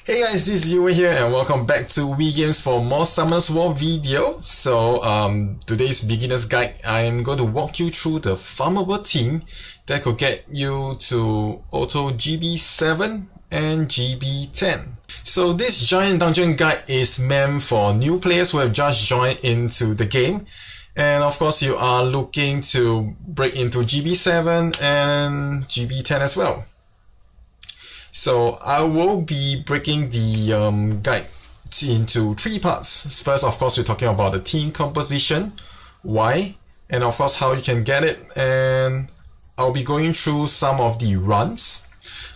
Hey guys, this is YWeii here and welcome back to Wii Games for more Summoners War video. So today's beginner's guide, I'm going to walk you through the farmable team that could get you to AUTO GB7 and GB10. So this giant dungeon guide is meant for new players who have just joined into the game. And of course you are looking to break into GB7 and GB10 as well. So I will be breaking the guide into three parts. First, of course, we're talking about the team composition, why, and of course how you can get it. And I'll be going through some of the runs,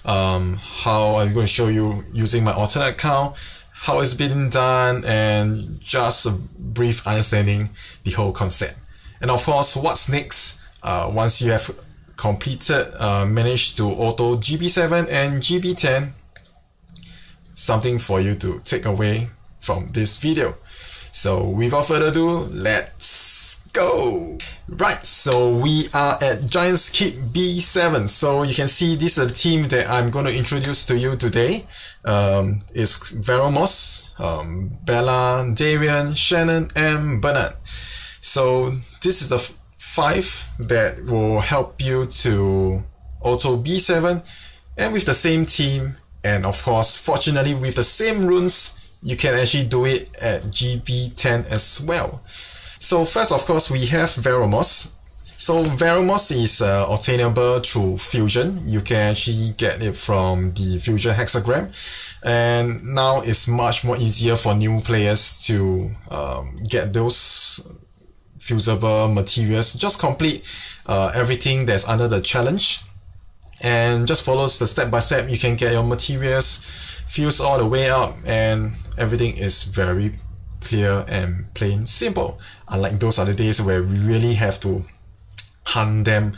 how I'm going to show you using my alternate account, how it's been done, and just a brief understanding the whole concept. And of course, what's next once you have completed, managed to AUTO GB7 and GB10, something for you to take away from this video. So without further ado, let's go! Right, so we are at Giant's Keep B7. So you can see this is the team that I'm going to introduce to you today. It's Veromos, Bella, Darian, Shannon, and Bernard. So this is the five that will help you to AUTO B7, and with the same team, and of course fortunately with the same runes, you can actually do it at GB10 as well. So first, of course, we have Veromos. So Veromos is obtainable through fusion. You can actually get it from the fusion hexagram, and now it's much more easier for new players to get those fusible materials. Just complete everything that's under the challenge and just follows the step by step. You can get your materials fused all the way up, and everything is very clear and plain simple, unlike those other days where we really have to hunt them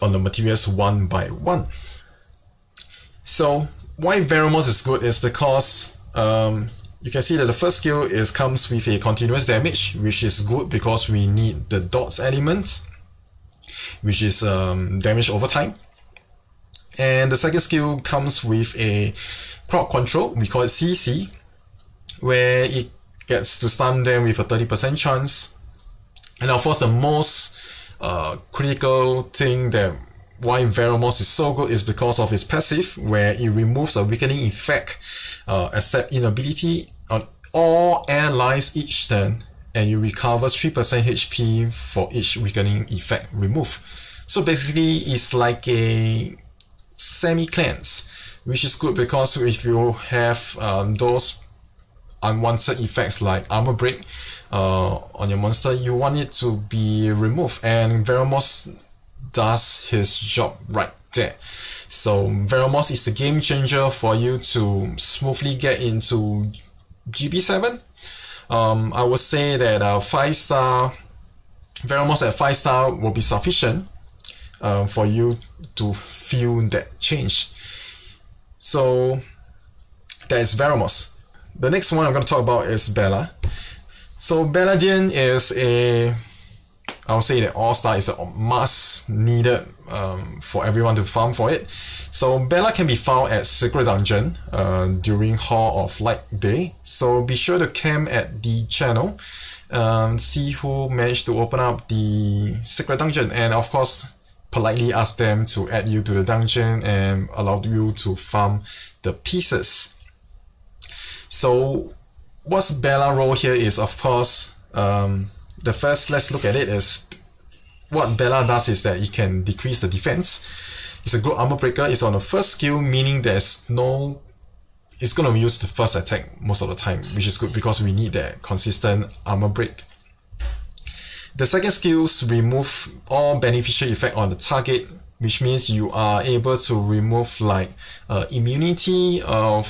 on the materials one by one. So why Veromos is good is because you can see that the first skill comes with a continuous damage, which is good because we need the dots element, which is damage over time. And the second skill comes with a crowd control, we call it CC, where it gets to stun them with a 30% chance. And of course the most critical thing that why Veromos is so good is because of its passive, where it removes a weakening effect, except inability on all allies each turn, and it recovers 3% HP for each weakening effect removed. So basically it's like a semi-cleanse, which is good because if you have those unwanted effects like armor break on your monster, you want it to be removed, and Veromos does his job right there. So Veromos is the game changer for you to smoothly get into GB7. I would say that 5-star Veromos at 5-star will be sufficient for you to feel that change. So that is Veromos. The next one I'm going to talk about is Bella. So Belladian is I would say that all-star is a must needed for everyone to farm for it. So Bella can be found at Secret Dungeon during Hall of Light Day. So be sure to camp at the channel, see who managed to open up the Secret Dungeon, and of course politely ask them to add you to the dungeon and allow you to farm the pieces. So what's Bella's role here is, of course, the first, let's look at it, is what Bella does is that it can decrease the defense. It's a good armor breaker. It's on the first skill, meaning it's going to use the first attack most of the time, which is good because we need that consistent armor break. The second skills remove all beneficial effect on the target, which means you are able to remove like immunity or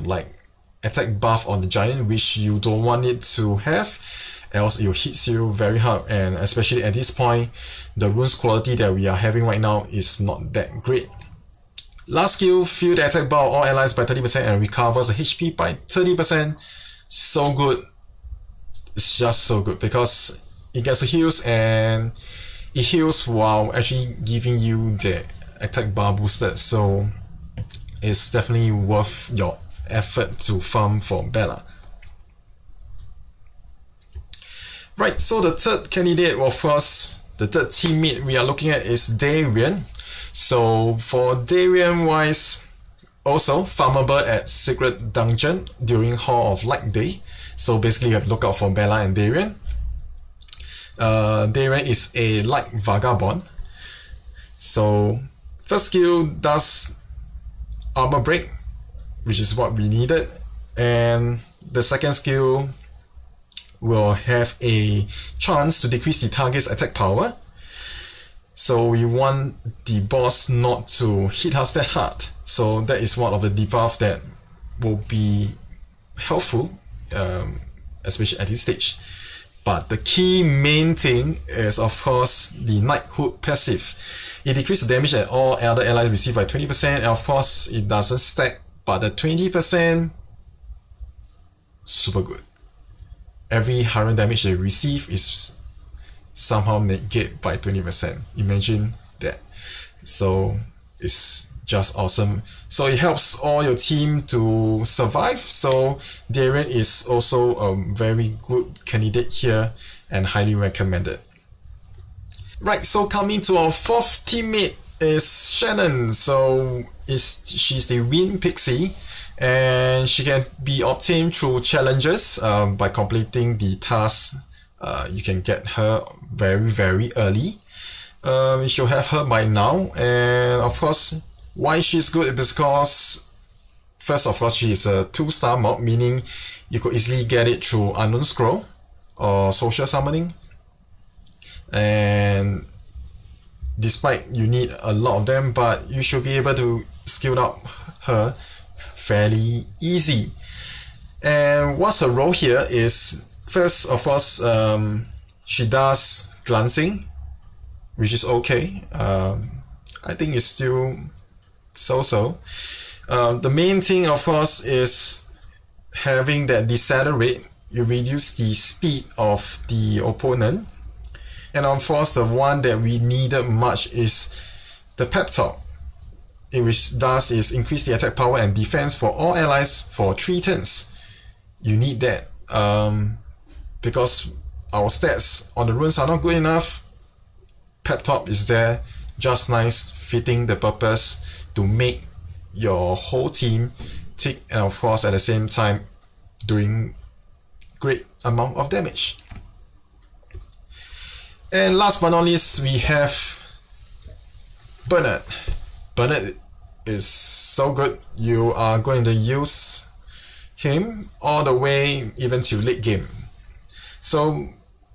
like attack buff on the giant, which you don't want it to have, else it hits you very hard. And especially at this point, the runes quality that we are having right now is not that great. Last skill, fill the attack bar of all allies by 30% and recovers the HP by 30%. So good. It's just so good because it gets the heals, and it heals while actually giving you the attack bar boosted. So is definitely worth your effort to farm for Bella. Right, so the third candidate, of course, the third teammate we are looking at is Darian. So for Darian wise, also farmable at Secret Dungeon during Hall of Light Day. So basically you have to look out for Bella and Darian. Darian is a light vagabond. So first skill does armor break, which is what we needed, and the second skill will have a chance to decrease the target's attack power. So we want the boss not to hit us that hard. So that is one of the debuff that will be helpful, especially at this stage. But the key main thing is, of course, the Knighthood passive. It decreases the damage that all other allies receive by 20%, and of course it doesn't stack, but the 20%, super good. Every 100 damage they receive is somehow negated by 20%. Imagine that. So it's just awesome. So it helps all your team to survive. So Darian is also a very good candidate here and highly recommended. Right, so coming to our fourth teammate is Shannon. So she's the Wind Pixie, and she can be obtained through challenges by completing the tasks. You can get her very early. You should have her by now, and of course why she's good is because first of all she is a 2-star mob, meaning you could easily get it through Unknown Scroll or social summoning, and despite you need a lot of them, but you should be able to skill up her fairly easy. And what's her role here is, first of course, she does glancing, which is okay. I think it's still so-so. The main thing, of course, is having that decelerate. You reduce the speed of the opponent. And of course, the one that we needed much is the Pep Talk, which does is increase the attack power and defense for all allies for 3 turns. You need that because our stats on the runes are not good enough. Pep Talk is there, just nice, fitting the purpose to make your whole team tick, and of course at the same time doing great amount of damage. And last but not least, we have Bernard. Bernard is so good. You are going to use him all the way even till late game. So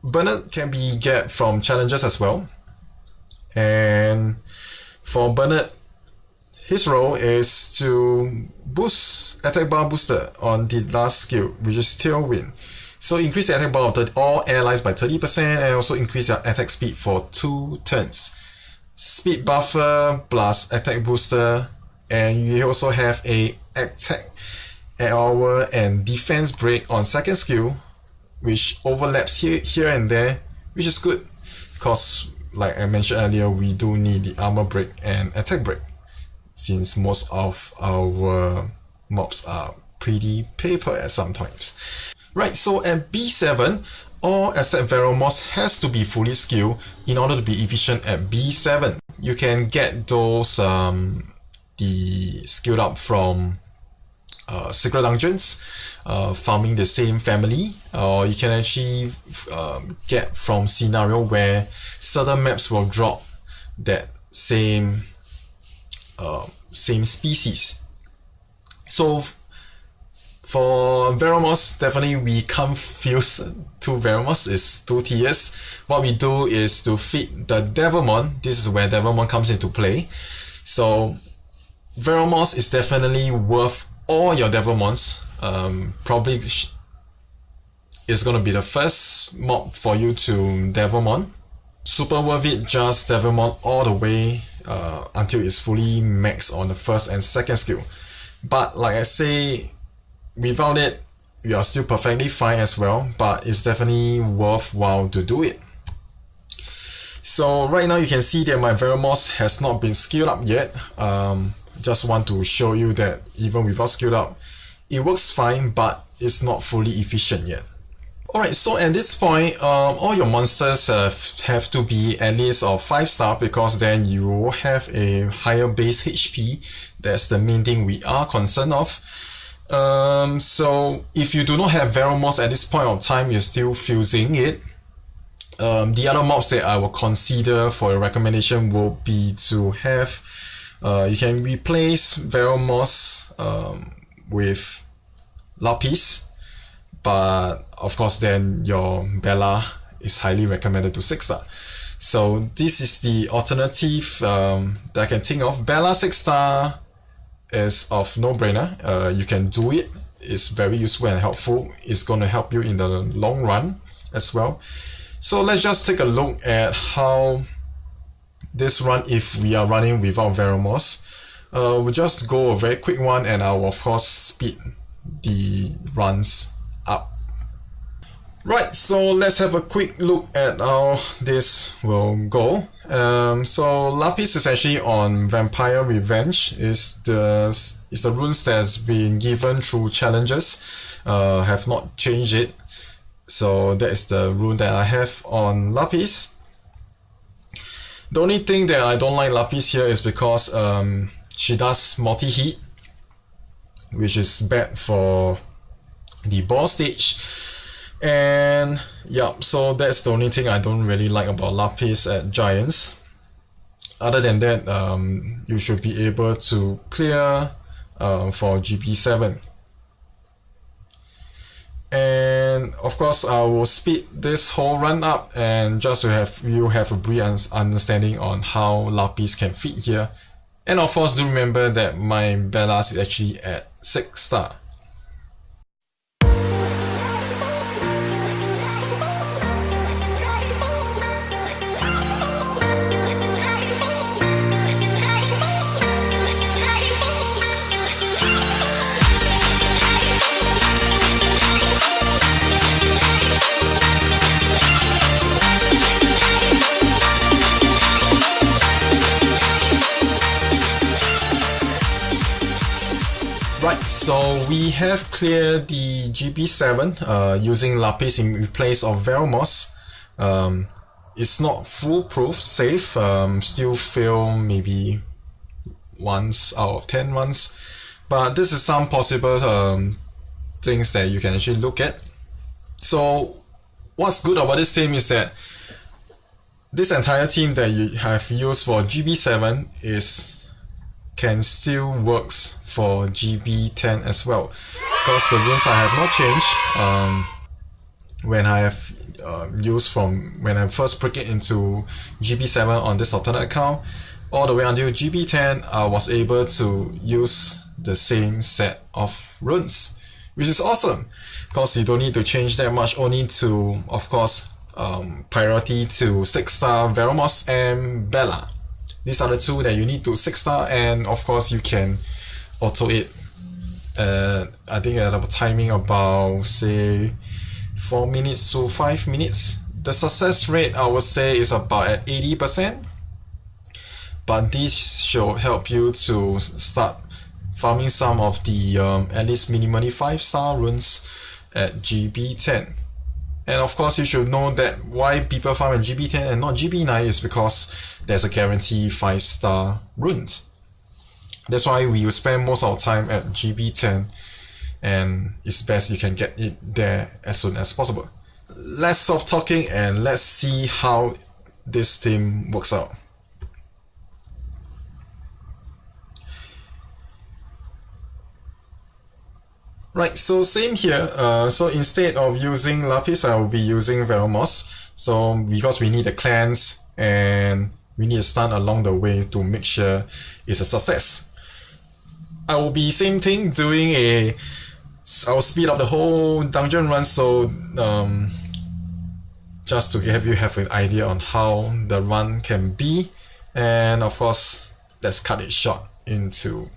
Bernard can be get from challenges as well. And for Bernard, his role is to boost attack bar booster on the last skill, which is Tailwind. So increase the attack bar of all allies by 30% and also increase your attack speed for 2 turns. Speed buffer plus attack booster, and you also have a attack hour and defense break on second skill, which overlaps here and there, which is good because, like I mentioned earlier, we do need the armor break and attack break since most of our mobs are pretty paper at sometimes. Right, so at B7, all except Veromos has to be fully skilled in order to be efficient at B7. You can get those the skilled up from secret dungeons, farming the same family, or you can actually get from scenario where certain maps will drop that same species. So for Veromos, definitely we can't fuse 2 Veromos, is 2 tiers. What we do is to feed the Devilmon. This is where Devilmon comes into play. So Veromos is definitely worth all your Devilmons. Probably is going to be the first mob for you to Devilmon. Super worth it, just Devilmon all the way until it's fully maxed on the first and second skill. But like I say, without it, we are still perfectly fine as well, but it's definitely worthwhile to do it. So right now you can see that my Veromos has not been skilled up yet. just want to show you that even without scaled up, it works fine, but it's not fully efficient yet. Alright, so at this point, all your monsters have to be at least of 5 star, because then you will have a higher base HP. That's the main thing we are concerned of. So if you do not have Veromos at this point of time, you're still fusing it. The other mobs that I will consider for a recommendation will be to have, you can replace Veromos with Lapis, but of course then your Bella is highly recommended to 6 star. So this is the alternative that I can think of. Bella 6 star is of no-brainer. You can do it. It's very useful and helpful. It's going to help you in the long run as well. So let's just take a look at how this run if we are running without Veromos. We'll just go a very quick one, and I'll of course speed the runs up. Right, so let's have a quick look at how this will go. So Lapis is actually on Vampire Revenge. Is the runes that's been given through challenges. Have not changed it. So that is the rune that I have on Lapis. The only thing that I don't like Lapis here is because she does multi-hit, which is bad for the boss stage. And yeah, so that's the only thing I don't really like about Lapis at Giants. Other than that, you should be able to clear for GB7. And of course, I will speed this whole run up, and just to have you have a brief understanding on how Lapis can fit here. And of course, do remember that my Bellas is actually at 6 star. Right, so we have cleared the GB7 using Lapis in place of Veromos. It's not foolproof, safe, still fail maybe once out of 10 runs, but this is some possible things that you can actually look at. So what's good about this team is that this entire team that you have used for GB7 can still works for GB10 as well, because the runes I have not changed when I have used from when I first break it into GB7 on this alternate account all the way until GB10. I was able to use the same set of runes, which is awesome, because you don't need to change that much, only to of course priority to 6 star Veromos and Bella. These are the two that you need to 6 star, and of course you can auto it. I think at a timing about say 4 minutes to 5 minutes. The success rate I would say is about at 80%, but this should help you to start farming some of the at least minimally 5 star runes at GB10. And of course you should know that why people farm at GB10 and not GB9 is because there's a guarantee 5 star runes. That's why we will spend most of our time at GB10, and it's best you can get it there as soon as possible. Let's stop talking and let's see how this team works out. Right, so same here. So instead of using Lapis, I will be using Veromos. So because we need a cleanse and we need a stun along the way to make sure it's a success. I will be same thing doing I'll speed up the whole dungeon run, so just to have you have an idea on how the run can be, and of course let's cut it short into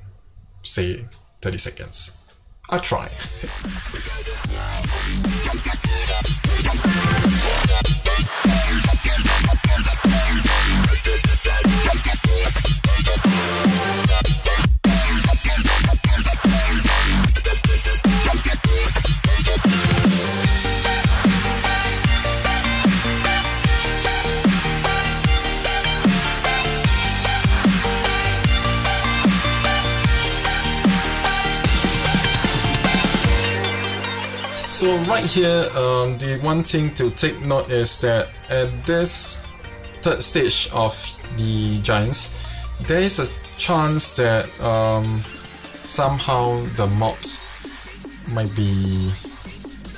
say 30 seconds. I'll try. So right here, the one thing to take note is that at this third stage of the giants, there is a chance that somehow the mobs might be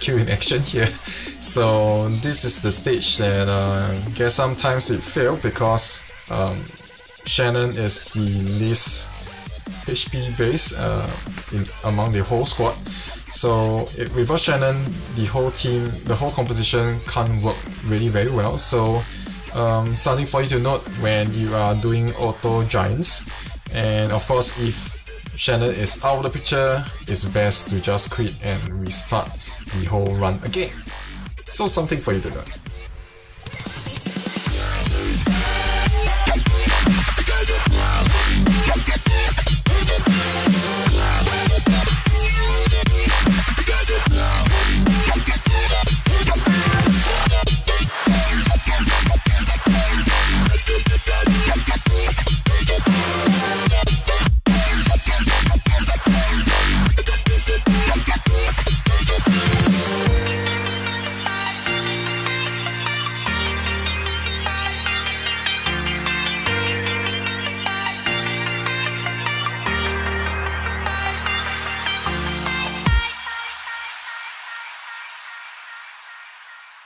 killed in action here. So this is the stage that I guess sometimes it failed because Shannon is the least HP base among the whole squad. So without Shannon, the whole team, the whole composition can't work really very well. So something for you to note when you are doing auto giants. And of course, if Shannon is out of the picture, it's best to just quit and restart the whole run again. So something for you to note.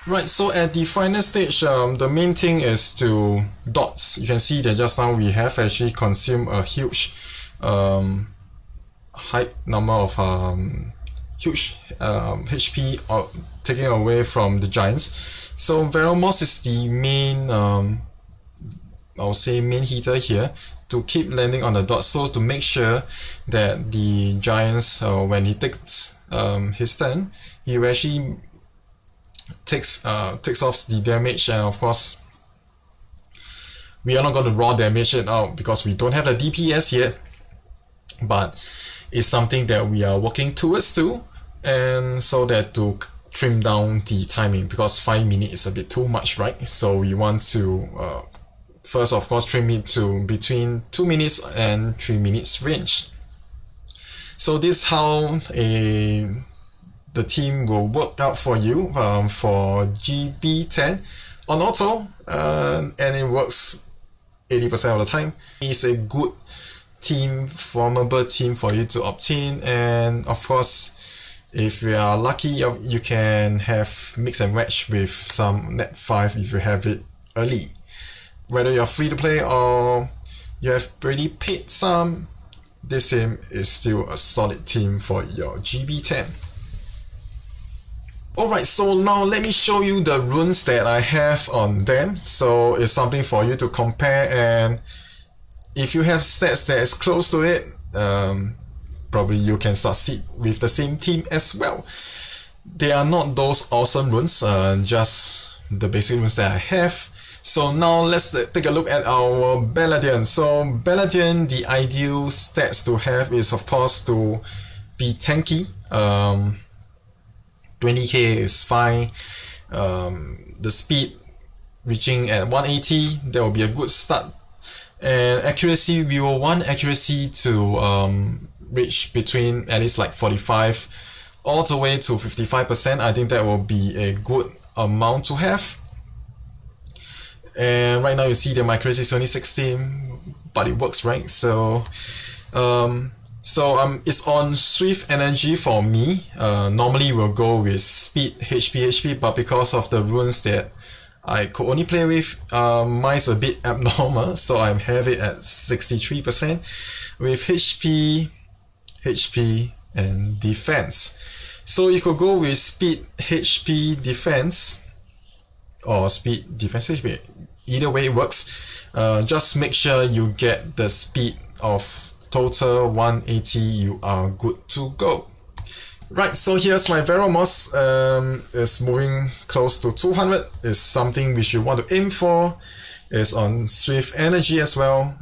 Right, so at the final stage, the main thing is to dots. You can see that just now we have actually consumed a huge high number of huge HP taken away from the giants. So Veromos is the main, I'll say main hitter here to keep landing on the dots. So to make sure that the giants, when he takes his turn, he will actually takes off the damage. And of course we are not going to raw damage it out because we don't have the DPS yet, but it's something that we are working towards too, and so that to trim down the timing, because 5 minutes is a bit too much, right? So we want to first of course trim it to between 2 minutes and 3 minutes range. So this is how the team will work out for you for GB10 on auto, and it works 80% of the time. It's a good team, formidable team for you to obtain, and of course if you are lucky you can have mix and match with some NAT5 if you have it early. Whether you're free to play or you have already paid some, this team is still a solid team for your GB10. Alright, so now let me show you the runes that I have on them. So it's something for you to compare, and if you have stats that is close to it, probably you can succeed with the same team as well. They are not those awesome runes, just the basic runes that I have. So now let's take a look at our Baladian. So Baladian, the ideal stats to have is of course to be tanky. 20k is fine. The speed reaching at 180, that will be a good start. And accuracy, we will want accuracy to reach between at least like 45 all the way to 55%. I think that will be a good amount to have. And right now you see that my accuracy is only 16, but it works, right? So it's on Swift Energy for me. Normally we'll go with Speed, HP, but because of the runes that I could only play with, mine's a bit abnormal, so I have it at 63% with HP, and Defense. So you could go with Speed, HP, Defense, or Speed, Defense, HP. Either way it works. Just make sure you get the speed of total 180, you are good to go. Right, so here's my Veromos. It's moving close to 200. It's something which you want to aim for. It's on Swift Energy as well.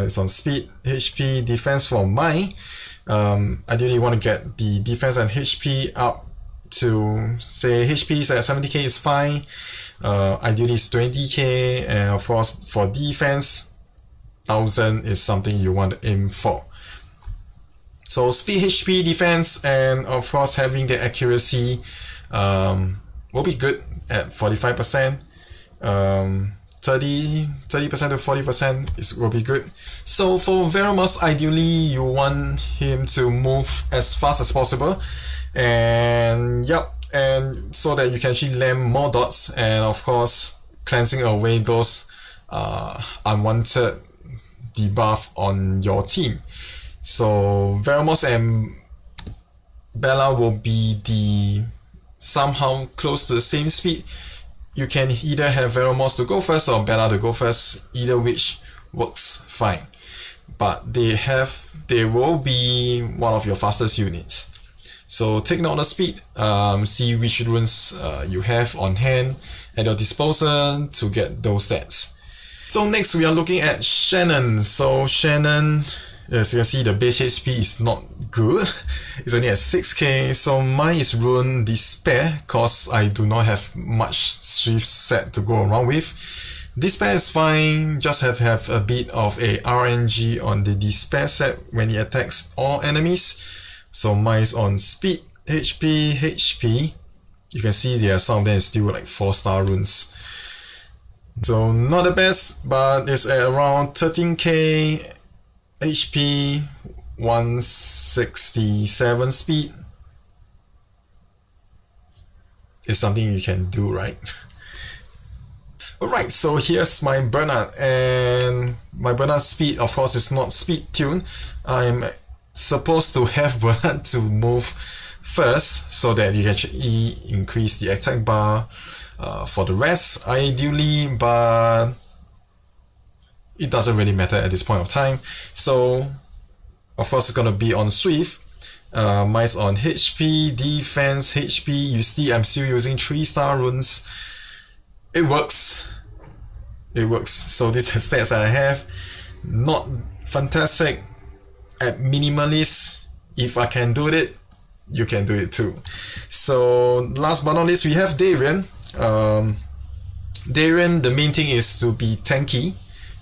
It's on Speed, HP, Defense for mine. Ideally you want to get the Defense and HP up to, say, HP is at 70k is fine. Ideally it's 20k, and of course for Defense, 1000 is something you want to aim for. So speed, HP, defense, and of course having the accuracy will be good at 45%. 30% to 40% will be good. So for Veramus, ideally you want him to move as fast as possible, and and so that you can actually land more dots, and of course cleansing away those unwanted debuff on your team. So Veramus and Bella will be somehow close to the same speed. You can either have Veramus to go first or Bella to go first, either which works fine. But they will be one of your fastest units. So take note of the speed, see which runes you have on hand at your disposal to get those stats. So next we are looking at Shannon. So Shannon, as you can see, the base HP is not good. It's only at 6k, so mine is Rune Despair cause I do not have much Swift set to go around with. Despair is fine, just have a bit of a RNG on the Despair set when it attacks all enemies. So mine is on Speed, HP. You can see there are some of them still like 4-star runes. So not the best, but it's at around 13k HP, 167 speed. It's something you can do, right? Alright, so here's my Bernard, and my Bernard's speed of course is not speed tuned. I'm supposed to have Bernard to move first so that you can actually increase the attack bar for the rest ideally, but it doesn't really matter at this point of time. So of course it's gonna be on Swift. Mine's on HP, defense, HP. You see I'm still using 3-star runes. It works. So these are stats that I have. Not fantastic. At minimalist, if I can do it, you can do it too. So last but not least, we have Darian. Darian, the main thing is to be tanky,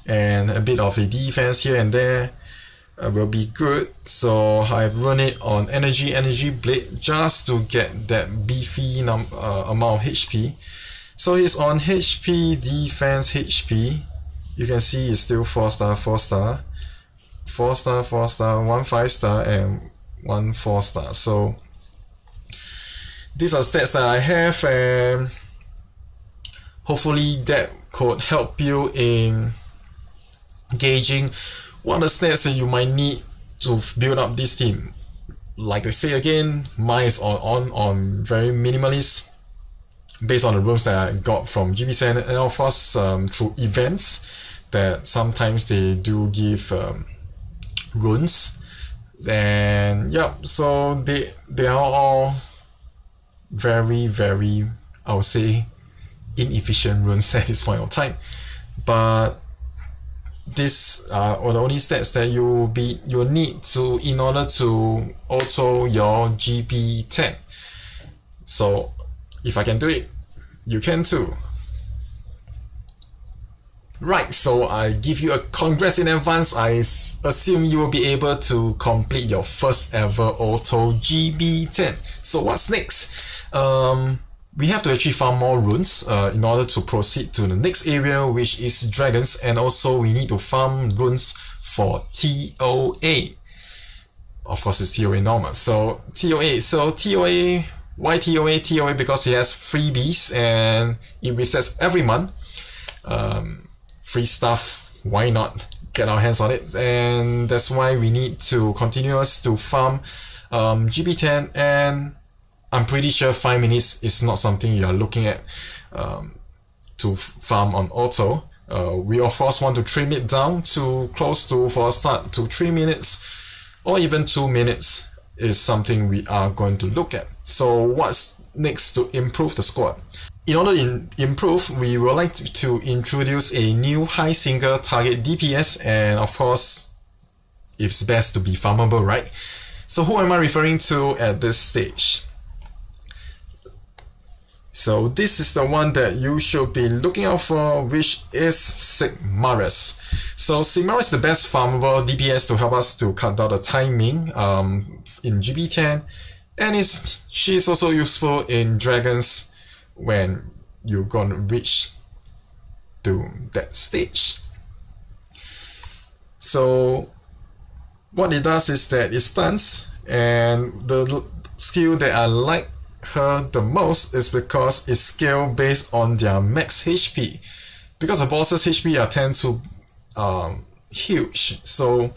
and a bit of a defense here and there will be good. So I've run it on energy blade just to get that beefy amount of HP. So he's on HP, defense, HP. You can see it's still 4-star, 4-star, 4-star, 4-star, 1 5-star, and 1 4-star. So these are stats that I have, and hopefully that could help you in gauging what are the stats that you might need to build up this team. Like I say again, mine is on very minimalist, based on the runes that I got from GB7, and of course through events that sometimes they do give runes. And so they are all very, very, I would say, inefficient runes at this point of time. But these are the only stats that you need to in order to auto your GB10. So if I can do it, you can too. Right, so I give you a congrats in advance. I assume you will be able to complete your first ever AUTO GB10. So what's next? We have to actually farm more runes in order to proceed to the next area, which is dragons, and also we need to farm runes for TOA. Of course it's TOA normal. So TOA, why TOA? TOA because it has freebies and it resets every month. Free stuff, why not get our hands on it? And that's why we need to continue to farm GB10, and I'm pretty sure 5 minutes is not something you're looking at to farm on auto. We of course want to trim it down to close to, for a start, to 3 minutes or even 2 minutes is something we are going to look at. So what's next to improve the squad? In order to improve, we would like to introduce a new high single target DPS, and of course it's best to be farmable, right? So who am I referring to at this stage? So this is the one that you should be looking out for, which is Sigmarius. So Sigmarius is the best farmable DPS to help us to cut down the timing in GB10, and she's also useful in dragons when you're gonna reach to that stage. So what it does is that it stuns, and the skill that I like her the most is because it's scaled based on their max HP. Because the bosses' HP are tend to huge, so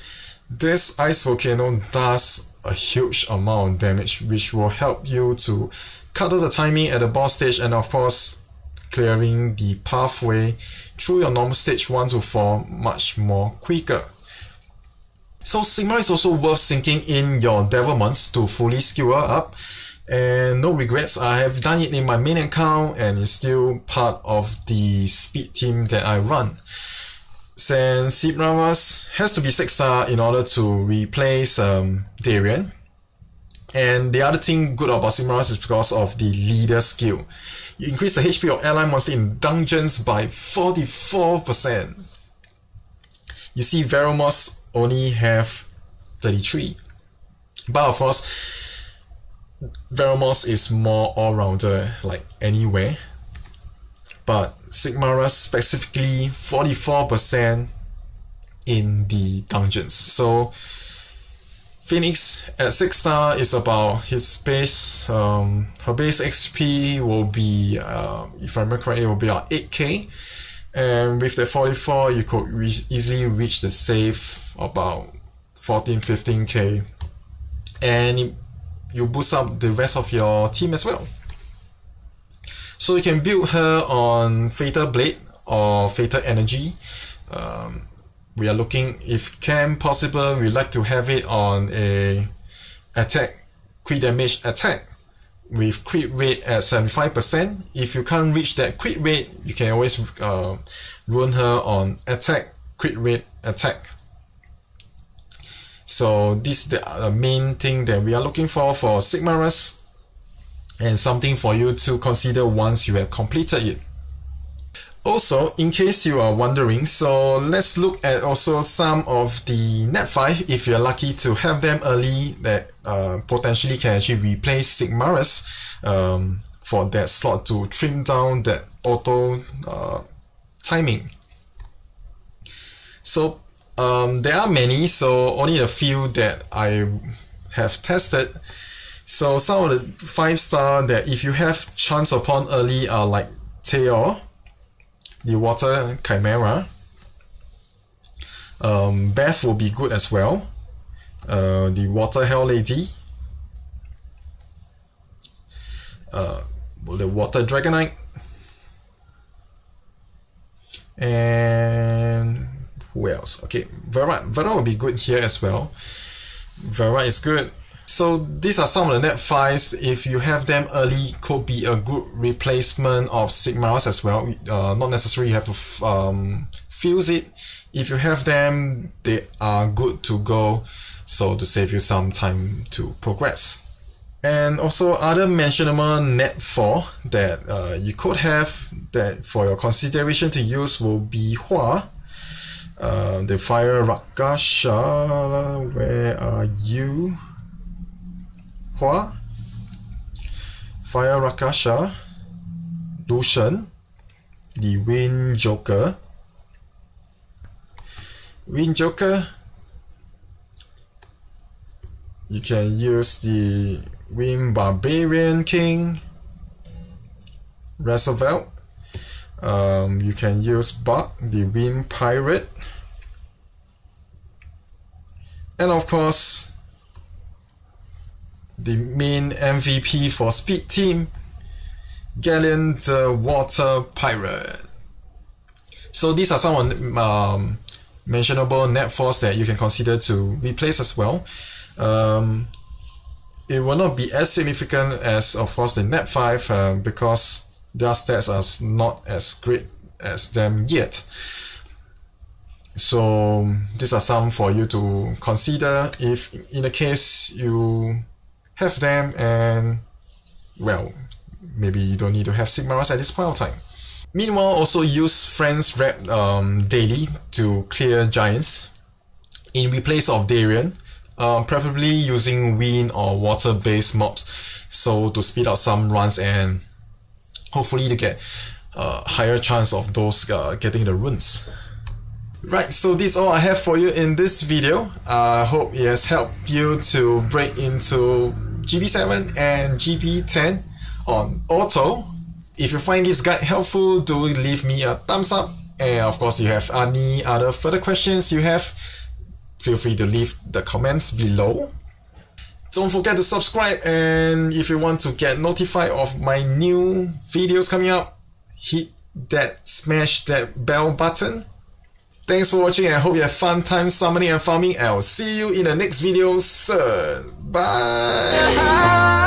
this ice volcano does a huge amount of damage, which will help you to cut out the timing at the boss stage, and of course clearing the pathway through your normal stage 1 to 4 much more quicker. So Sigmarius is also worth sinking in your devilments to fully skill her up, and no regrets, I have done it in my main account and it's still part of the speed team that I run. Since Sigmarius has to be 6-star in order to replace Darien, and the other thing good about Sigmarius is because of the leader skill. You increase the HP of ally monster in dungeons by 44%. You see Veromos only have 33, but of course Veromos is more all-rounder like anywhere, but Sigmarius specifically 44% in the dungeons. So Phoenix at 6-star is about his base, her base XP will be, if I remember correctly, it will be about 8k, and with the 44 you could easily reach the save about 14-15k, and you boost up the rest of your team as well. So you can build her on Fatal Blade or Fatal Energy. We are looking, if can possible, we like to have it on a attack, crit damage attack with crit rate at 75%. If you can't reach that crit rate, you can always run her on attack, crit rate, attack. So this is the main thing that we are looking for Sigmarius, and something for you to consider once you have completed it. Also, in case you are wondering, so let's look at also some of the NAT5, if you're lucky to have them early, that potentially can actually replace Sigmarius for that slot to trim down that auto timing. So there are many, so only a few that I have tested. So some of the 5-star that if you have chance upon early are like Teor, the Water Chimera. Beth will be good as well. The Water Hell Lady. The Water Dragonite. And who else? Okay, Vera will be good here as well. Vera is good. So these are some of the NAT5s. If you have them early, could be a good replacement of Sigmarius as well. Not necessarily you have to fuse it. If you have them, they are good to go, so to save you some time to progress. And also other mentionable NAT4 that you could have that for your consideration to use will be Hua. The Fire Rakasha, where are you? Hua, Fire Rakasha, Lucian, the Wind Joker. Wind Joker, you can use the Wind Barbarian King, Reservoir. You can use Buck, the Wind Pirate, and of course the main MVP for Speed Team, Galleon the Water Pirate. So these are some mentionable NAT4s that you can consider to replace as well. It will not be as significant as, of course, the NAT5 because their stats are not as great as them yet. So these are some for you to consider if in the case you have them, and well, maybe you don't need to have Sigmarius at this point of time. Meanwhile, also use Friends Rep daily to clear giants in replace of Darien, preferably using wind or water based mobs, so to speed up some runs and hopefully to get a higher chance of those getting the runes. Right, so this is all I have for you in this video. I hope it has helped you to break into GB7 and GB10 on auto. If you find this guide helpful, do leave me a thumbs up, and of course if you have any other further questions you have, feel free to leave the comments below. Don't forget to subscribe, and if you want to get notified of my new videos coming up, smash that bell button. Thanks for watching, and I hope you have fun time summoning and farming. I'll see you in the next video soon. Bye!